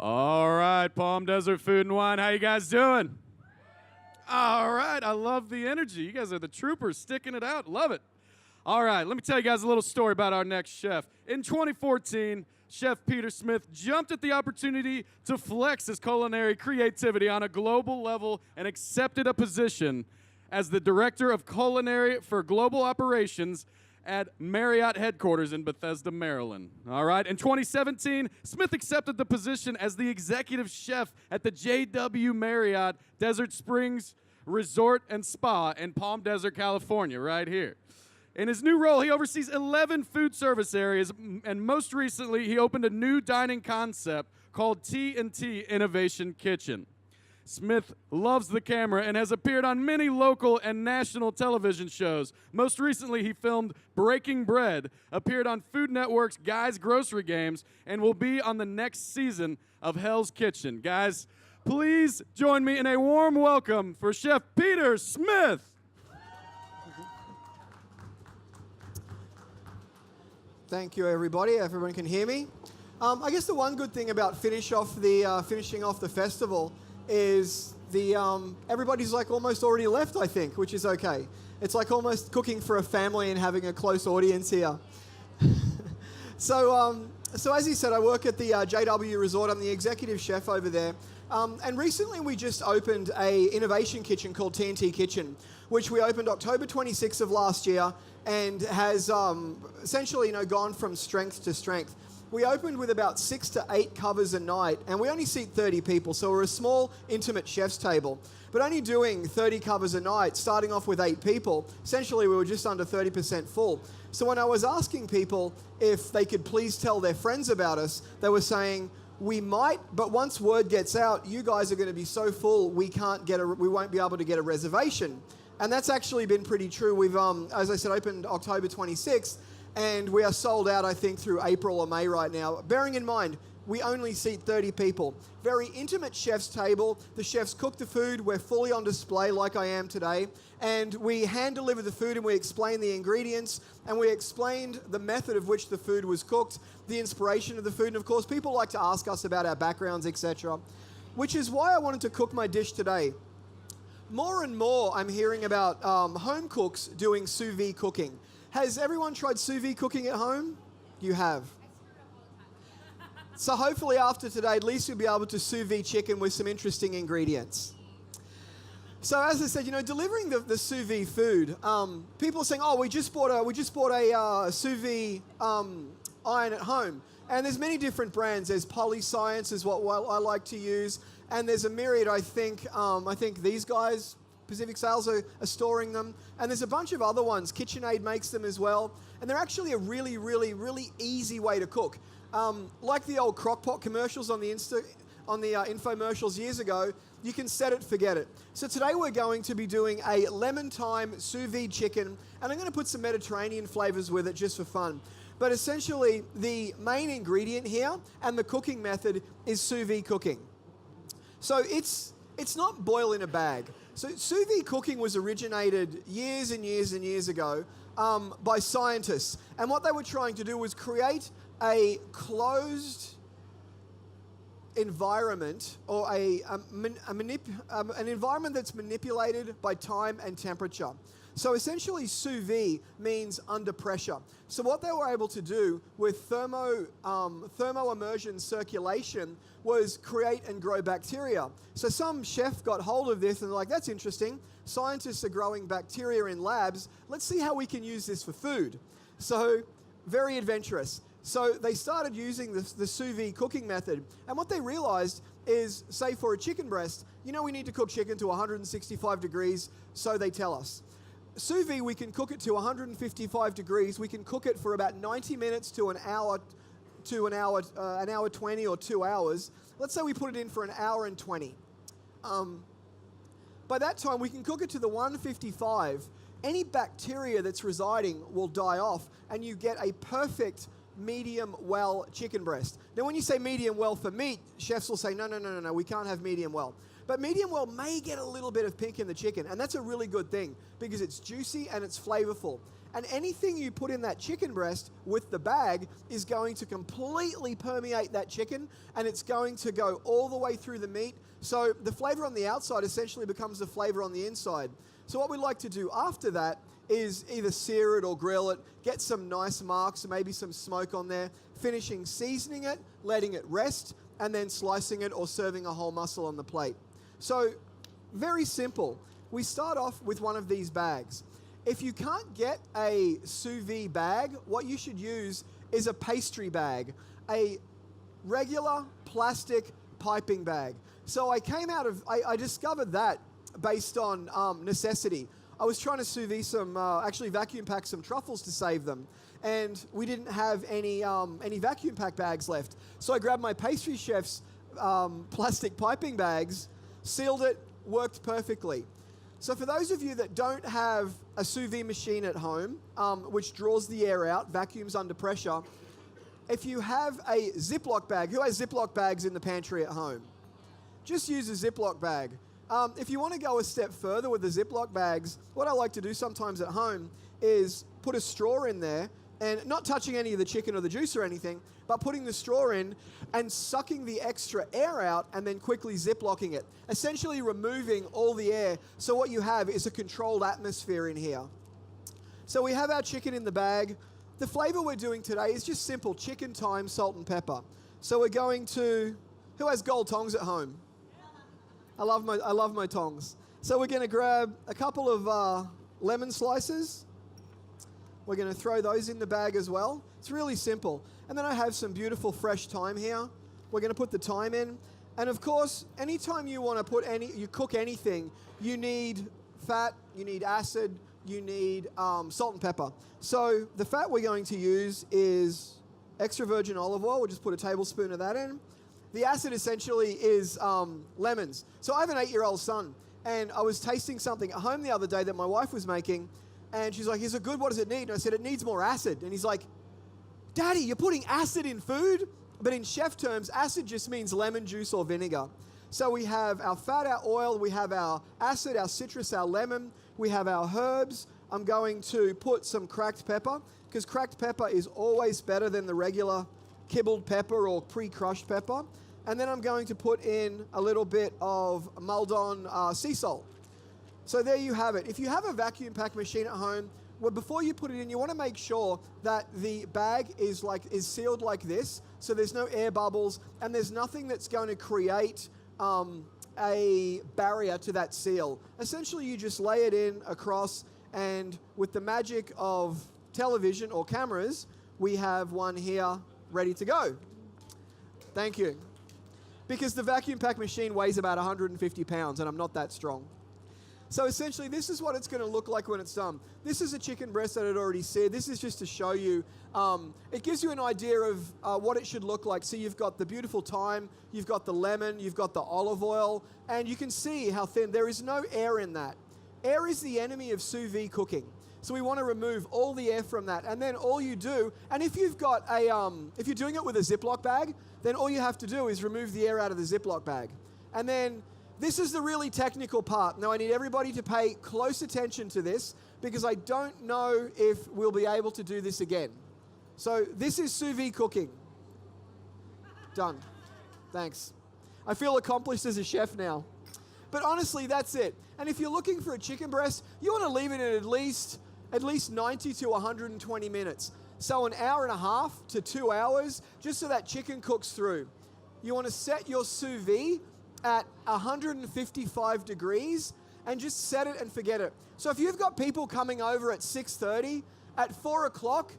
All right, Palm Desert Food and Wine. How you guys doing? All right, I love the energy. You guys are the troopers, sticking it out. Love it. All right, let me tell you guys a little story about our next chef. In 2014, Chef Peter Smith jumped at the opportunity to flex his culinary creativity on a global level and accepted a position as the Director of Culinary for Global Operations at Marriott headquarters in Bethesda, Maryland. All right, in 2017, Smith accepted the position as the executive chef at the JW Marriott Desert Springs Resort and Spa in Palm Desert, California, right here. In his new role, he oversees 11 food service areas, and most recently, he opened a new dining concept called T&T Innovation Kitchen. Smith loves the camera and has appeared on many local and national television shows. Most recently, he filmed Breaking Bread, appeared on Food Network's Guys Grocery Games, and will be on the next season of Hell's Kitchen. Guys, please join me in a warm welcome for Chef Peter Smith. Thank you, everybody. Everyone can hear me. I guess the one good thing about finishing off the festival is everybody's like almost already left, I think, which is okay. It's like almost cooking for a family and having a close audience here. So as he said, I work at the JW Resort. I'm the executive chef over there. And recently we just opened a innovation kitchen called T&T Kitchen, which we opened October 26th of last year and has essentially gone from strength to strength. We opened with about 6 to 8 covers a night, and we only seat 30 people, so we're a small, intimate chef's table. But only doing 30 covers a night, starting off with 8 people, essentially we were just under 30% full. So when I was asking people if they could please tell their friends about us, they were saying, we might, but once word gets out, you guys are going to be so full, we won't be able to get a reservation. And that's actually been pretty true. We've, as I said, opened October 26th, and we are sold out, I think, through April or May right now. Bearing in mind, we only seat 30 people. Very intimate chef's table. The chefs cook the food. We're fully on display like I am today. And we hand deliver the food and we explain the ingredients and we explained the method of which the food was cooked, the inspiration of the food. And of course, people like to ask us about our backgrounds, etc. Which is why I wanted to cook my dish today. More and more, I'm hearing about home cooks doing sous vide cooking. Has everyone tried sous vide cooking at home? You have. So hopefully after today, at least you'll be able to sous vide chicken with some interesting ingredients. So as I said, delivering the sous vide food, people are saying, "Oh, we just bought a sous vide iron at home." And there's many different brands. There's Polyscience is what I like to use, and there's a myriad. I think these guys, Pacific Sales, are storing them. And there's a bunch of other ones. KitchenAid makes them as well. And they're actually a really, really, really easy way to cook. Like the old crockpot commercials on the infomercials years ago, you can set it, forget it. So today we're going to be doing a lemon thyme sous vide chicken, and I'm going to put some Mediterranean flavors with it just for fun. But essentially, the main ingredient here and the cooking method is sous vide cooking. So it's not boil in a bag. So sous vide cooking was originated years and years and years ago by scientists. And what they were trying to do was create a closed environment or an environment that's manipulated by time and temperature. So essentially sous vide means under pressure. So what they were able to do with thermo immersion circulation was create and grow bacteria. So some chef got hold of this and they're like, that's interesting. Scientists are growing bacteria in labs. Let's see how we can use this for food. So very adventurous. So they started using the sous vide cooking method. And what they realized is, say for a chicken breast, we need to cook chicken to 165 degrees, so they tell us. Sous vide, we can cook it to 155 degrees. We can cook it for about 90 minutes to an hour 20 or 2 hours. Let's say we put it in for an hour and 20. By that time, we can cook it to the 155. Any bacteria that's residing will die off, and you get a perfect medium well chicken breast. Now, when you say medium well for meat, chefs will say, no, we can't have medium well. But medium well may get a little bit of pink in the chicken, and that's a really good thing because it's juicy and it's flavorful. And anything you put in that chicken breast with the bag is going to completely permeate that chicken, and it's going to go all the way through the meat. So the flavor on the outside essentially becomes the flavor on the inside. So what we like to do after that is either sear it or grill it, get some nice marks, maybe some smoke on there, finishing seasoning it, letting it rest, and then slicing it or serving a whole mussel on the plate. So very simple. We start off with one of these bags. If you can't get a sous vide bag, what you should use is a pastry bag, a regular plastic piping bag. So I discovered that based on necessity. I was trying to sous vide actually vacuum pack some truffles to save them, and we didn't have any vacuum pack bags left. So I grabbed my pastry chef's plastic piping bags, sealed it, worked perfectly. So for those of you that don't have a sous vide machine at home, which draws the air out, vacuums under pressure, if you have a Ziploc bag, who has Ziploc bags in the pantry at home? Just use a Ziploc bag. If you want to go a step further with the Ziploc bags, what I like to do sometimes at home is put a straw in there and not touching any of the chicken or the juice or anything, but putting the straw in and sucking the extra air out and then quickly Ziplocking it, essentially removing all the air. So what you have is a controlled atmosphere in here. So we have our chicken in the bag. The flavor we're doing today is just simple chicken, thyme, salt, and pepper. So we're going to, who has gold tongs at home? I love my tongs. So we're going to grab a couple of lemon slices. We're going to throw those in the bag as well. It's really simple. And then I have some beautiful fresh thyme here. We're going to put the thyme in. And of course, anytime you want to you cook anything, you need fat, you need acid, you need salt and pepper. So the fat we're going to use is extra virgin olive oil. We'll just put a tablespoon of that in. The acid essentially is lemons. So I have an 8-year-old son, and I was tasting something at home the other day that my wife was making, and she's like, "Is it good? What does it need?" And I said, "It needs more acid." And he's like, "Daddy, you're putting acid in food?" But in chef terms, acid just means lemon juice or vinegar. So we have our fat, our oil, we have our acid, our citrus, our lemon, we have our herbs. I'm going to put some cracked pepper, because cracked pepper is always better than the regular kibbled pepper or pre-crushed pepper. And then I'm going to put in a little bit of mulled sea salt. So there you have it. If you have a vacuum pack machine at home, well, before you put it in, you want to make sure that the bag is sealed like this, so there's no air bubbles, and there's nothing that's going to create a barrier to that seal. Essentially, you just lay it in across, and with the magic of television or cameras, we have one here ready to go. Thank you. Because the vacuum pack machine weighs about 150 pounds, and I'm not that strong. So essentially, this is what it's going to look like when it's done. This is a chicken breast that I'd already said. This is just to show you. It gives you an idea of what it should look like. So you've got the beautiful thyme, you've got the lemon, you've got the olive oil, and you can see how thin. There is no air in that. Air is the enemy of sous vide cooking. So we want to remove all the air from that. And then all you do, and if you've got if you're doing it with a Ziploc bag, then all you have to do is remove the air out of the Ziploc bag. And then this is the really technical part. Now I need everybody to pay close attention to this, because I don't know if we'll be able to do this again. So this is sous vide cooking. Done. Thanks. I feel accomplished as a chef now. But honestly, that's it. And if you're looking for a chicken breast, you want to leave it at least 90 to 120 minutes. So 1.5 hours to 2 hours, just so that chicken cooks through. You want to set your sous vide at 155 degrees and just set it and forget it. So if you've got people coming over at 6:30, at 4 o'clock,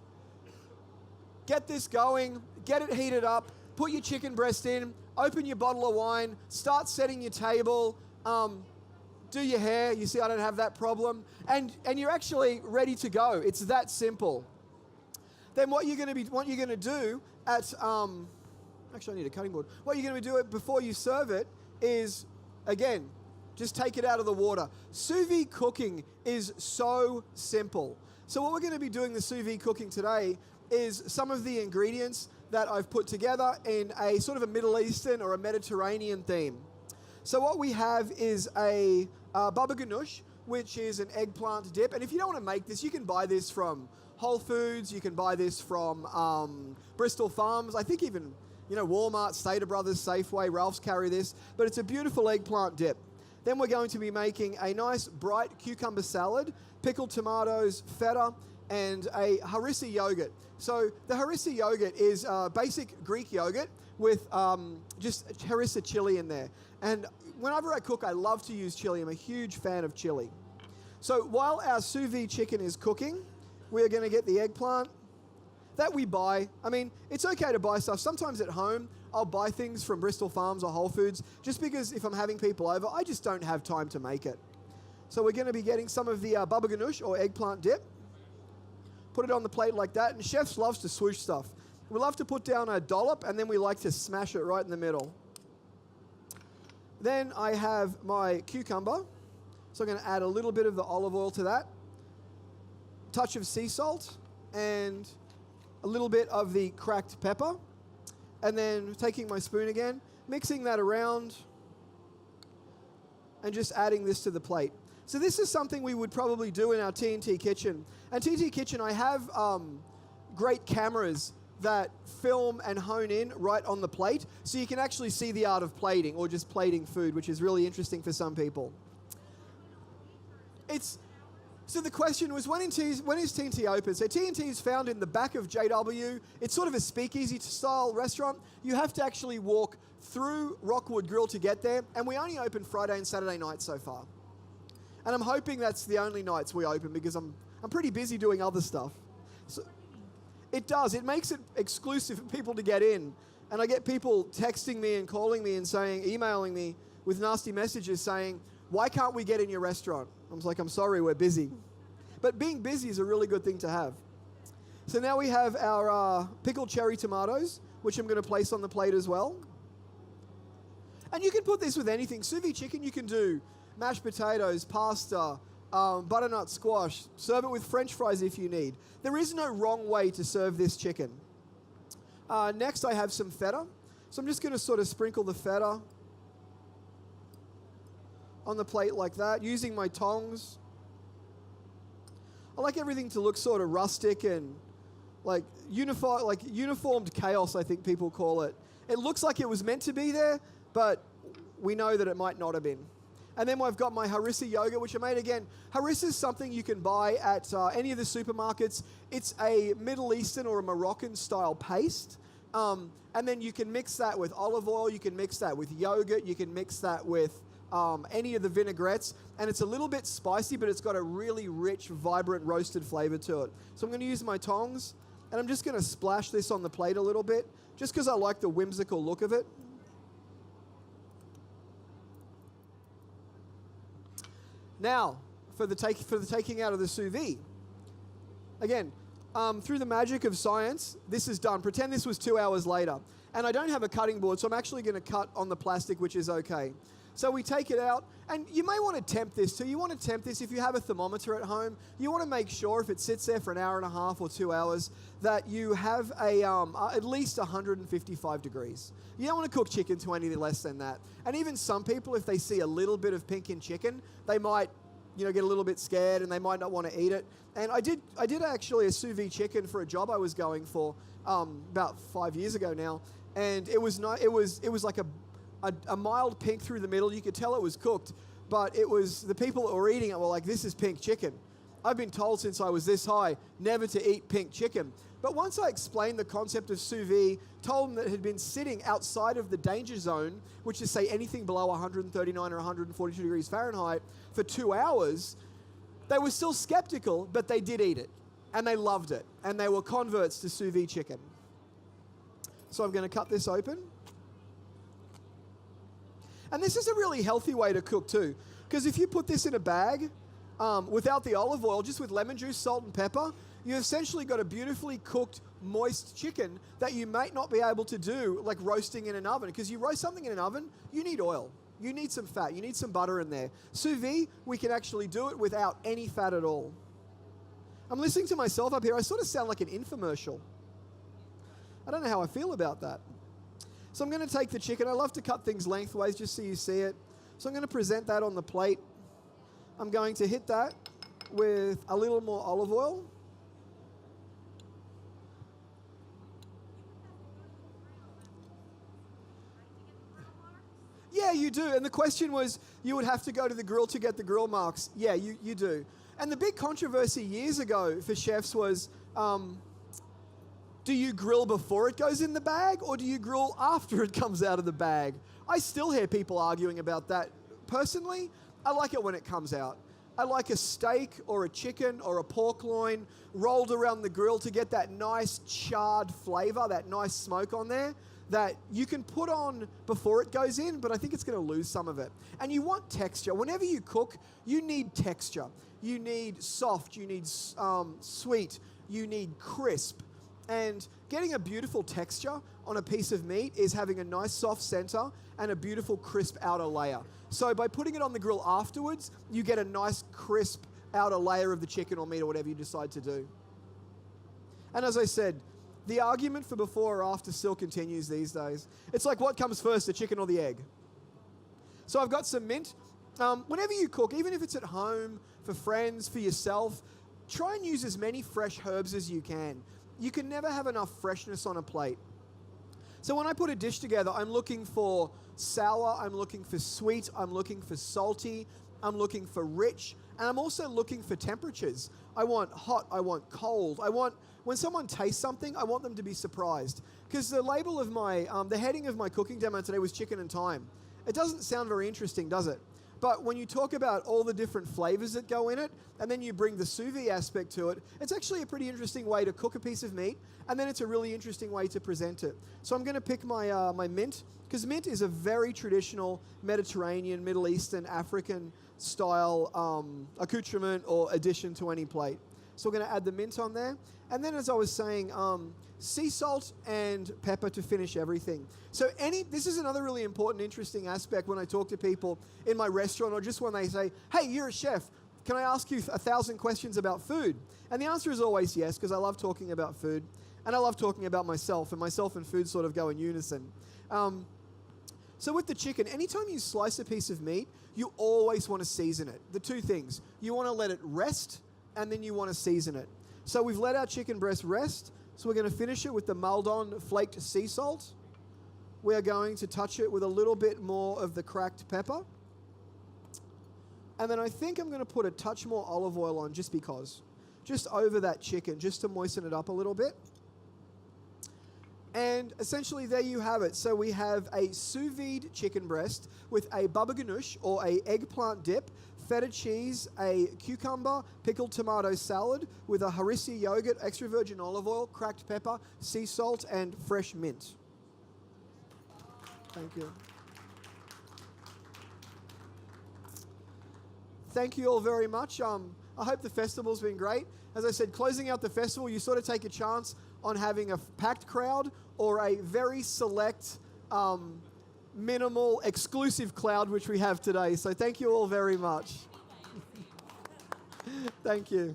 get this going, get it heated up, put your chicken breast in, open your bottle of wine, start setting your table, do your hair. You see, I don't have that problem. And you're actually ready to go. It's that simple. Then what you're going to do at, actually I need a cutting board. What you're going to do before you serve it is, again, just take it out of the water. Sous vide cooking is so simple. So what we're going to be doing the sous vide cooking today is some of the ingredients that I've put together in a sort of a Middle Eastern or a Mediterranean theme. So what we have is a baba Ghanoush, which is an eggplant dip. And if you don't want to make this, you can buy this from Whole Foods. You can buy this from Bristol Farms. I think even, Walmart, Stater Brothers, Safeway, Ralph's carry this. But it's a beautiful eggplant dip. Then we're going to be making a nice bright cucumber salad, pickled tomatoes, feta, and a Harissa Yogurt. So the Harissa Yogurt is basic Greek yogurt with just Harissa chili in there. And whenever I cook, I love to use chili. I'm a huge fan of chili. So while our sous vide chicken is cooking, we're going to get the eggplant that we buy. I mean, it's okay to buy stuff. Sometimes at home, I'll buy things from Bristol Farms or Whole Foods just because if I'm having people over, I just don't have time to make it. So we're going to be getting some of the baba Ghanoush or eggplant dip. Put it on the plate like that. And chefs loves to swoosh stuff. We love to put down a dollop and then we like to smash it right in the middle. Then I have my cucumber. So I'm going to add a little bit of the olive oil to that. Touch of sea salt and a little bit of the cracked pepper. And then taking my spoon again, mixing that around and just adding this to the plate. So this is something we would probably do in our TNT kitchen. And TNT kitchen, I have great cameras that film and hone in right on the plate, so you can actually see the art of plating or just plating food, which is really interesting for some people. So the question was, when is TNT open? So TNT is found in the back of JW. It's sort of a speakeasy style restaurant. You have to actually walk through Rockwood Grill to get there, and we only open Friday and Saturday nights so far. And I'm hoping that's the only nights we open because I'm pretty busy doing other stuff. So it does. It makes it exclusive for people to get in. And I get people texting me and calling me and emailing me with nasty messages saying, why can't we get in your restaurant? I was like, I'm sorry, we're busy. But being busy is a really good thing to have. So now we have our pickled cherry tomatoes, which I'm going to place on the plate as well. And you can put this with anything. Sous vide chicken, you can do mashed potatoes, pasta, butternut squash. Serve it with French fries if you need. There is no wrong way to serve this chicken. Next, I have some feta. So I'm just going to sort of sprinkle the feta on the plate like that, using my tongs. I like everything to look sort of rustic and like uniformed chaos, I think people call it. It looks like it was meant to be there, but we know that it might not have been. And then I've got my Harissa Yogurt, which I made again. Harissa is something you can buy at any of the supermarkets. It's a Middle Eastern or a Moroccan style paste. And then you can mix that with olive oil. You can mix that with yogurt. You can mix that with any of the vinaigrettes. And it's a little bit spicy, but it's got a really rich, vibrant, roasted flavor to it. So I'm going to use my tongs. And I'm just going to splash this on the plate a little bit, just because I like the whimsical look of it. Now, for the taking out of the sous vide. Again, through the magic of science, this is done. Pretend this was 2 hours later. And I don't have a cutting board, so I'm actually going to cut on the plastic, which is okay. So we take it out, and you may want to temp this too. You want to temp this if you have a thermometer at home. You want to make sure if it sits there for an hour and a half or 2 hours that you have at least 155 degrees. You don't want to cook chicken to anything less than that. And even some people, if they see a little bit of pink in chicken, they might get a little bit scared and they might not want to eat it. And I did actually a sous vide chicken for a job I was going for about 5 years ago now, and it was like a mild pink through the middle. You could tell it was cooked, but it was the people that were eating it were like, this is pink chicken. I've been told since I was this high never to eat pink chicken. But once I explained the concept of sous vide, told them that it had been sitting outside of the danger zone, which is say anything below 139 or 142 degrees Fahrenheit, for 2 hours, they were still skeptical, but they did eat it. And they loved it. And they were converts to sous vide chicken. So I'm going to cut this open. And this is a really healthy way to cook too. Because if you put this in a bag without the olive oil, just with lemon juice, salt and pepper, you've essentially got a beautifully cooked, moist chicken that you might not be able to do like roasting in an oven. Because you roast something in an oven, you need oil. You need some fat. You need some butter in there. Sous vide, we can actually do it without any fat at all. I'm listening to myself up here. I sort of sound like an infomercial. I don't know how I feel about that. So I'm going to take the chicken. I love to cut things lengthways just so you see it. So I'm going to present that on the plate. I'm going to hit that with a little more olive oil. Yeah, you do. And the question was, you would have to go to the grill to get the grill marks. Yeah, you do. And the big controversy years ago for chefs was, do you grill before it goes in the bag or do you grill after it comes out of the bag? I still hear people arguing about that. Personally, I like it when it comes out. I like a steak or a chicken or a pork loin rolled around the grill to get that nice charred flavor, that nice smoke on there that you can put on before it goes in, but I think it's going to lose some of it. And you want texture. Whenever you cook, you need texture. You need soft, you need sweet, you need crisp. And getting a beautiful texture on a piece of meat is having a nice soft center and a beautiful crisp outer layer. So by putting it on the grill afterwards, you get a nice crisp outer layer of the chicken or meat or whatever you decide to do. And as I said, the argument for before or after still continues these days. It's like, what comes first, the chicken or the egg? So I've got some mint. Whenever you cook, even if it's at home, for friends, for yourself, try and use as many fresh herbs as you can. You can never have enough freshness on a plate. So when I put a dish together, I'm looking for sour, I'm looking for sweet, I'm looking for salty, I'm looking for rich, and I'm also looking for temperatures. I want hot, I want cold. When someone tastes something, I want them to be surprised. Because the label of the heading of my cooking demo today was chicken and thyme. It doesn't sound very interesting, does it? But when you talk about all the different flavors that go in it, and then you bring the sous vide aspect to it, it's actually a pretty interesting way to cook a piece of meat, and then it's a really interesting way to present it. So I'm going to pick my mint, because mint is a very traditional Mediterranean, Middle Eastern, African style accoutrement or addition to any plate. So we're going to add the mint on there. And then, as I was saying, sea salt and pepper to finish everything. So this is another really important, interesting aspect when I talk to people in my restaurant or just when they say, hey, you're a chef, can I ask you 1,000 questions about food? And the answer is always yes, because I love talking about food. And I love talking about myself, and myself and food sort of go in unison. So with the chicken, anytime you slice a piece of meat, you always want to season it. The two things. You want to let it rest, and then you want to season it. So we've let our chicken breast rest, so we're going to finish it with the Maldon flaked sea salt. We are going to touch it with a little bit more of the cracked pepper. And then I think I'm going to put a touch more olive oil on just because. Just over that chicken, just to moisten it up a little bit. And essentially there you have it. So we have a sous vide chicken breast with a baba ganoush or a eggplant dip, feta cheese, a cucumber, pickled tomato salad with a Harissa Yogurt, extra virgin olive oil, cracked pepper, sea salt, and fresh mint. Thank you. Thank you all very much. I hope the festival's been great. As I said, closing out the festival, you sort of take a chance on having a packed crowd or a very select, minimal, exclusive crowd, which we have today. So thank you all very much. Thank you.